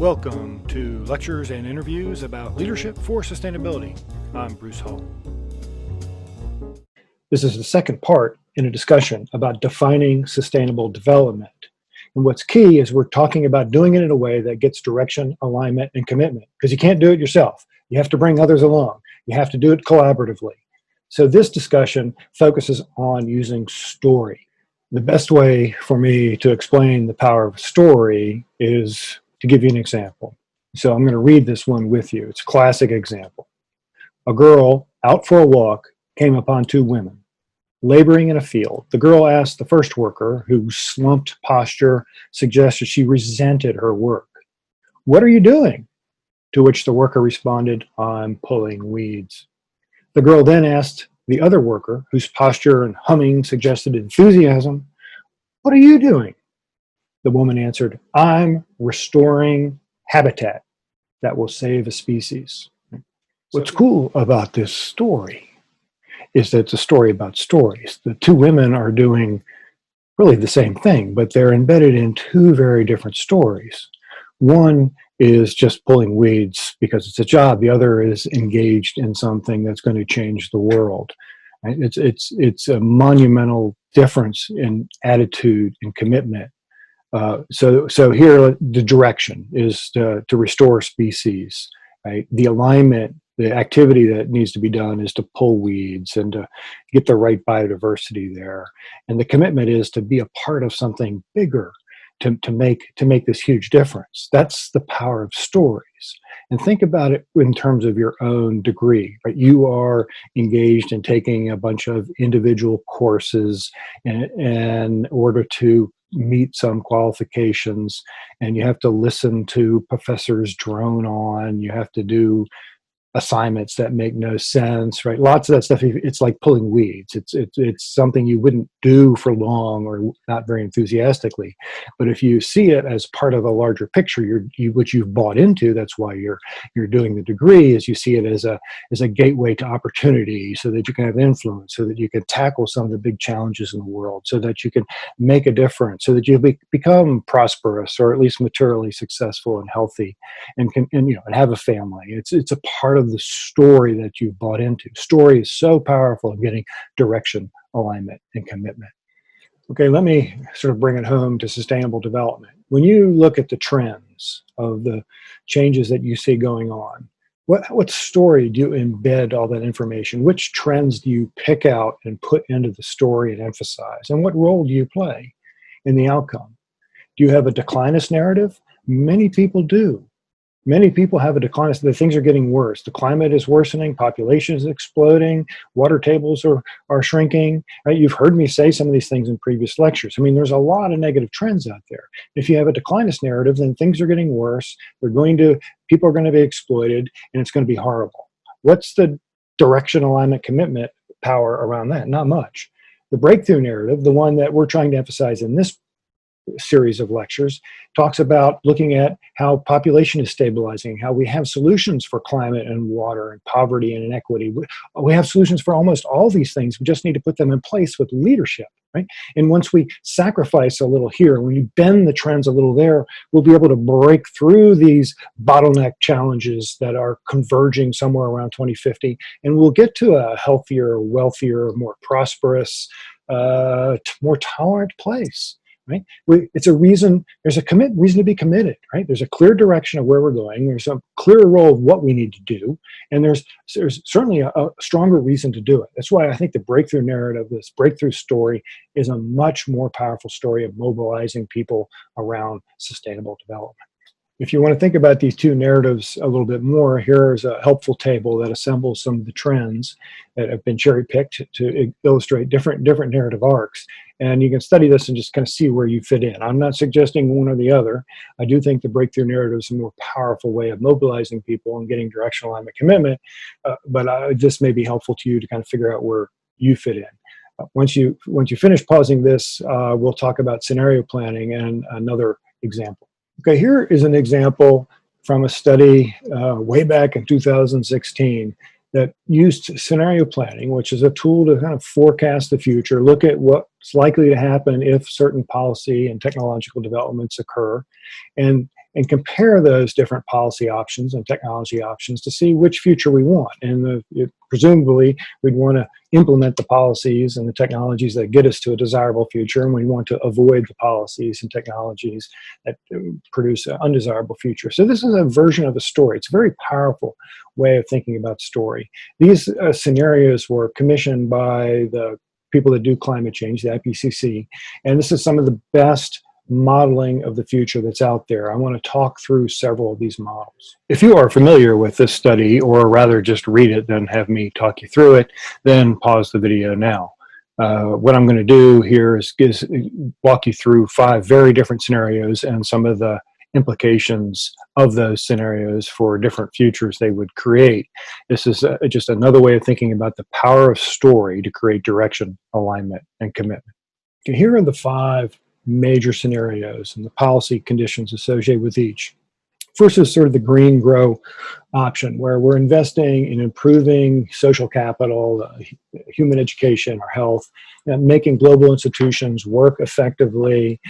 Welcome to lectures and interviews about leadership for sustainability. I'm Bruce Hall. This is the second part in a discussion about defining sustainable development. And what's key is we're talking about doing it in a way that gets direction, alignment, and commitment, because you can't do it yourself. You have to bring others along. You have to do it collaboratively. So this discussion focuses on using story. The best way for me to explain the power of story is to give you an example. So I'm going to read this one with you. It's a classic example. A girl out for a walk came upon two women laboring in a field. The girl asked the first worker, whose slumped posture suggested she resented her work, "What are you doing?" To which the worker responded, "I'm pulling weeds." The girl then asked the other worker, whose posture and humming suggested enthusiasm, "What are you doing?" The woman answered, "I'm restoring habitat that will save a species." What's cool about this story is that it's a story about stories. The two women are doing really the same thing, but they're embedded in two very different stories. One is just pulling weeds because it's a job. The other is engaged in something that's going to change the world. Right? It's a monumental difference in attitude and commitment. So here the direction is to restore species, right? The alignment, the activity that needs to be done is to pull weeds and to get the right biodiversity there. And the commitment is to be a part of something bigger, to make this huge difference. That's the power of stories. And think about it in terms of your own degree, right? You are engaged in taking a bunch of individual courses in order to meet some qualifications, and you have to listen to professors drone on, you have to do assignments that make no sense, right? Lots of that stuff, it's like pulling weeds. It's something you wouldn't do for long or not very enthusiastically. But if you see it as part of a larger picture, which you've bought into, that's why you're doing the degree, is you see it as a gateway to opportunity, so that you can have influence, so that you can tackle some of the big challenges in the world, so that you can make a difference, so that you become prosperous, or at least materially successful and healthy, and have a family. It's a part of the story that you've bought into. Story is so powerful in getting direction, alignment, and commitment. Okay, let me sort of bring it home to sustainable development. When you look at the trends of the changes that you see going on, what story do you embed all that information? Which trends do you pick out and put into the story and emphasize? And what role do you play in the outcome? Do you have a declinist narrative? Many people do. Many people have a decline. The things are getting worse. The climate is worsening. Population is exploding. Water tables are shrinking. Right? You've heard me say some of these things in previous lectures. I mean, there's a lot of negative trends out there. If you have a declinist narrative, then things are getting worse. People are going to be exploited, and it's going to be horrible. What's the direction, alignment, commitment power around that? Not much. The breakthrough narrative, the one that we're trying to emphasize in this series of lectures, talks about looking at how population is stabilizing, how we have solutions for climate and water and poverty and inequity. We have solutions for almost all these things. We just need to put them in place with leadership, right? And once we sacrifice a little here, when we bend the trends a little there, we'll be able to break through these bottleneck challenges that are converging somewhere around 2050, and we'll get to a healthier, wealthier, more prosperous, more tolerant place. Right? It's a reason, there's a reason to be committed, right? There's a clear direction of where we're going. There's a clear role of what we need to do. And there's certainly a stronger reason to do it. That's why I think the breakthrough narrative, this breakthrough story, is a much more powerful story of mobilizing people around sustainable development. If you want to think about these two narratives a little bit more, here's a helpful table that assembles some of the trends that have been cherry-picked to illustrate different narrative arcs. And you can study this and just kind of see where you fit in. I'm not suggesting one or the other. I do think the breakthrough narrative is a more powerful way of mobilizing people and getting directional alignment commitment, but this may be helpful to you to kind of figure out where you fit in. Once you finish pausing this, we'll talk about scenario planning and another example. Okay, here is an example from a study way back in 2016 that used scenario planning, which is a tool to kind of forecast the future, look at what's likely to happen if certain policy and technological developments occur, and and compare those different policy options and technology options to see which future we want. And presumably, we'd want to implement the policies and the technologies that get us to a desirable future, and we want to avoid the policies and technologies that produce an undesirable future. So this is a version of a story. It's a very powerful way of thinking about story. These scenarios were commissioned by the people that do climate change, the IPCC, and this is some of the best modeling of the future that's out there. I want to talk through several of these models. If you are familiar with this study, or rather just read it, then have me talk you through it, then pause the video now. What I'm going to do here is walk you through 5 very different scenarios and some of the implications of those scenarios for different futures they would create. This is just another way of thinking about the power of story to create direction, alignment, and commitment. Okay, here are the 5 major scenarios and the policy conditions associated with each. First is sort of the green grow option, where we're investing in improving social capital, human education, or health, and making global institutions work effectively,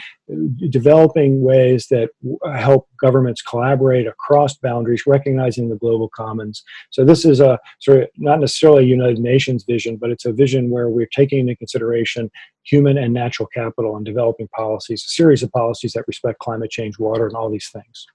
developing ways that help governments collaborate across boundaries, recognizing the global commons. So this is a sort of not necessarily a United Nations vision, but it's a vision where we're taking into consideration human and natural capital and developing policies, a series of policies that respect climate change, water, and all these things.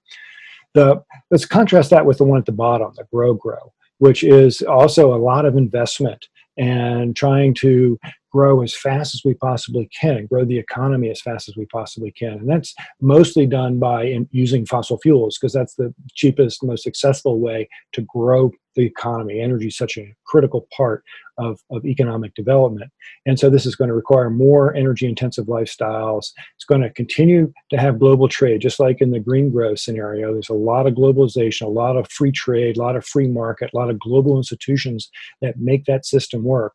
Let's contrast that with the one at the bottom, the grow, which is also a lot of investment and trying to grow as fast as we possibly can, grow the economy as fast as we possibly can. And that's mostly done by using fossil fuels, because that's the cheapest, most successful way to grow the economy. Energy is such a critical part of economic development. And so this is going to require more energy-intensive lifestyles. It's going to continue to have global trade, just like in the green growth scenario. There's a lot of globalization, a lot of free trade, a lot of free market, a lot of global institutions that make that system work.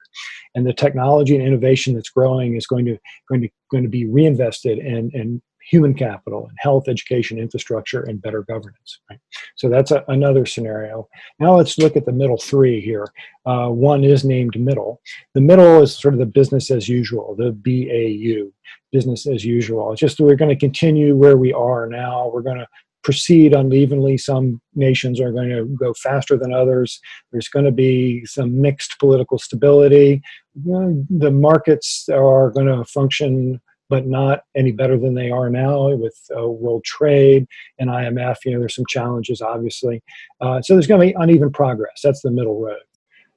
And the technology and innovation that's growing is going to be reinvested in human capital and health, education, infrastructure, and better governance. Right? So that's another scenario. Now let's look at the middle 3 here. One is named middle. The middle is sort of the business as usual, the BAU, business as usual. It's just we're going to continue where we are now. We're going to proceed unevenly. Some nations are going to go faster than others. There's going to be some mixed political stability. The markets are going to function, but not any better than they are now with world trade and IMF. There's some challenges, obviously. So there's going to be uneven progress. That's the middle road.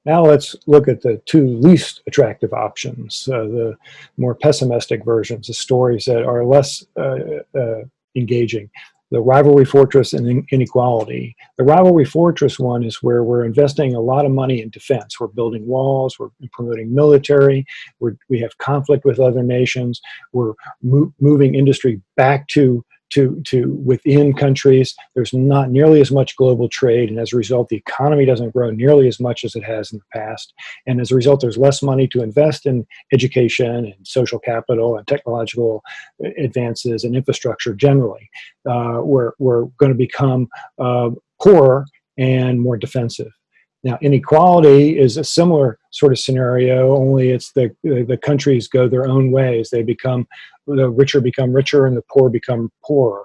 Now let's look at the 2 least attractive options, the more pessimistic versions, the stories that are less engaging. The rivalry fortress and inequality. The rivalry fortress one is where we're investing a lot of money in defense. We're building walls, we're promoting military, we have conflict with other nations, we're moving industry back to within countries. There's not nearly as much global trade, and as a result, the economy doesn't grow nearly as much as it has in the past. And as a result, there's less money to invest in education and social capital and technological advances and infrastructure generally. We're going to become poorer and more defensive. Now, inequality is a similar sort of scenario, only it's the countries go their own ways. The richer become richer and the poor become poorer.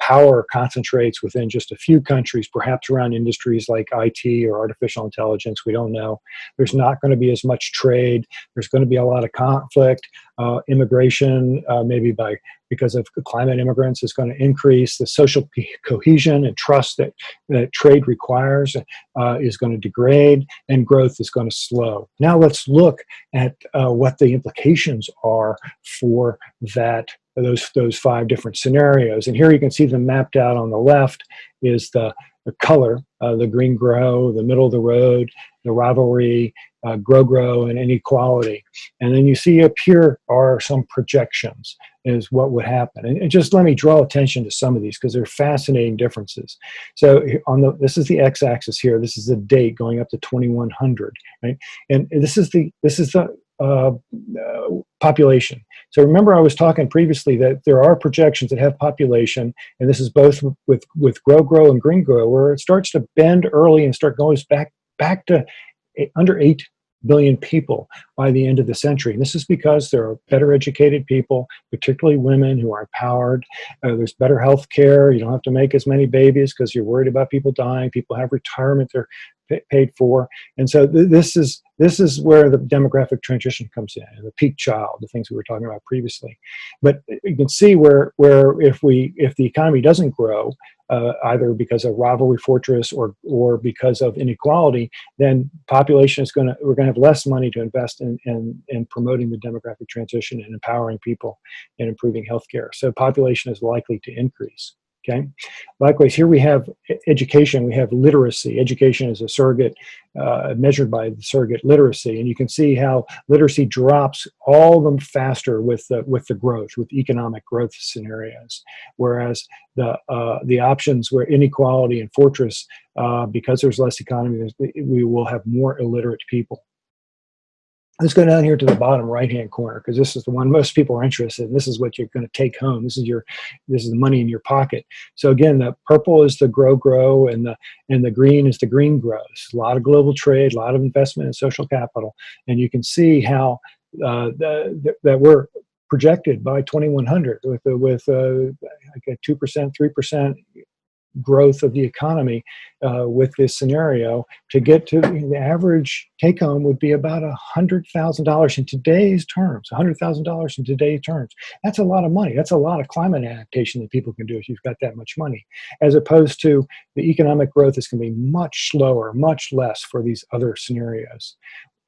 Power concentrates within just a few countries, perhaps around industries like IT or artificial intelligence. We don't know. There's not going to be as much trade. There's going to be a lot of conflict. Immigration, maybe because of climate immigrants, is going to increase. The social cohesion and trust that trade requires is going to degrade, and growth is going to slow. Now let's look at what the implications are for those 5 different scenarios. And here you can see them mapped out. On the left is the color, the green grow, the middle of the road, the rivalry, grow, and inequality. And then you see up here are some projections is what would happen. And just let me draw attention to some of these because they're fascinating differences. So this is the x-axis here. This is the date going up to 2100, right? And this is the population. So remember, I was talking previously that there are projections that have population, and this is both with grow and green grow, where it starts to bend early and goes back to under 8 billion people by the end of the century. And this is because there are better educated people, particularly women who are empowered. There's better health care. You don't have to make as many babies because you're worried about people dying. People have retirement they're paid for. And so this is where the demographic transition comes in, the peak child, the things we were talking about previously. But you can see where if the economy doesn't grow, either because of rivalry fortress or because of inequality, then population is we're going to have less money to invest in promoting the demographic transition and empowering people and improving healthcare. So population is likely to increase. Okay. Likewise, here we have education. We have literacy. Education is a surrogate measured by the surrogate literacy, and you can see how literacy drops all of them faster with the growth, with economic growth scenarios. Whereas the options where inequality and fortress, because there's less economy, we will have more illiterate people. Let's go down here to the bottom right-hand corner, because this is the one most people are interested in. This is what you're going to take home. This is the money in your pocket. So again, the purple is the grow, and the green is the green grows. A lot of global trade, a lot of investment in social capital, and you can see how that we're projected by 2100 with like a 2%, 3% growth of the economy with this scenario. To get to the average take home would be about $100,000 in today's terms. $100,000 in today's terms. That's a lot of money. That's a lot of climate adaptation that people can do if you've got that much money, as opposed to the economic growth is going to be much slower, much less for these other scenarios.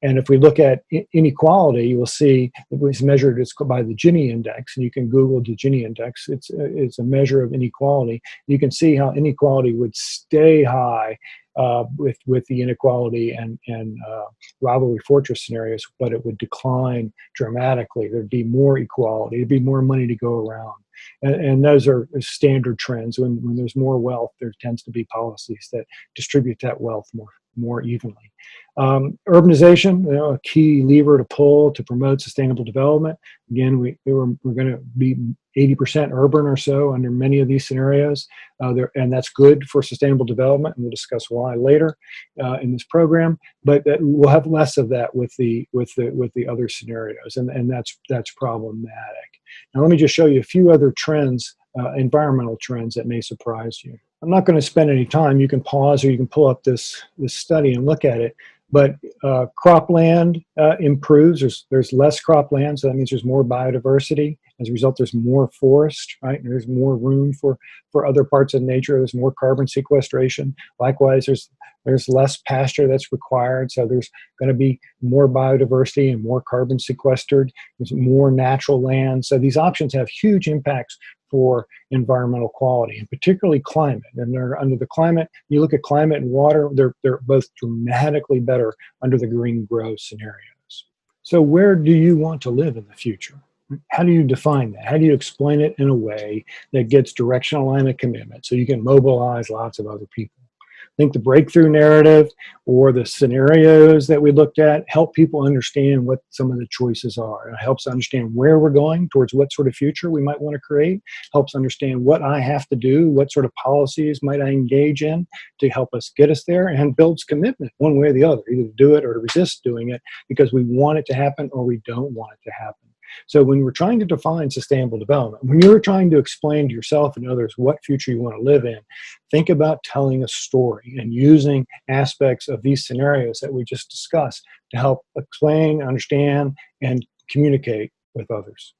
And if we look at inequality, you will see it was measured by the Gini index, and you can Google the Gini index. It's a measure of inequality. You can see how inequality would stay high with the inequality and rivalry fortress scenarios, but it would decline dramatically. There'd be more equality. There'd be more money to go around. And those are standard trends. When there's more wealth, there tends to be policies that distribute that wealth more evenly. Urbanization, a key lever to pull to promote sustainable development. Again, we're going to be 80% urban or so under many of these scenarios, and that's good for sustainable development, and we'll discuss why later in this program. But we'll have less of that with the other scenarios, and that's problematic. Now, let me just show you a few other trends, environmental trends that may surprise you. I'm not going to spend any time. You can pause or you can pull up this study and look at it. But cropland improves. There's less cropland, so that means there's more biodiversity. As a result, there's more forest, right? And there's more room for other parts of nature. There's more carbon sequestration. Likewise, there's less pasture that's required, so there's going to be more biodiversity and more carbon sequestered. There's more natural land. So these options have huge impacts for environmental quality, and particularly climate. And they're under the climate, you look at climate and water, they're both dramatically better under the green growth scenarios. So where do you want to live in the future? How do you define that? How do you explain it in a way that gets directional alignment commitment so you can mobilize lots of other people? I think the breakthrough narrative or the scenarios that we looked at help people understand what some of the choices are. It helps understand where we're going towards what sort of future we might want to create, helps understand what I have to do, what sort of policies might I engage in to help us get us there, and builds commitment one way or the other, either to do it or to resist doing it because we want it to happen or we don't want it to happen. So when we're trying to define sustainable development, when you're trying to explain to yourself and others what future you want to live in, think about telling a story and using aspects of these scenarios that we just discussed to help explain, understand, and communicate with others.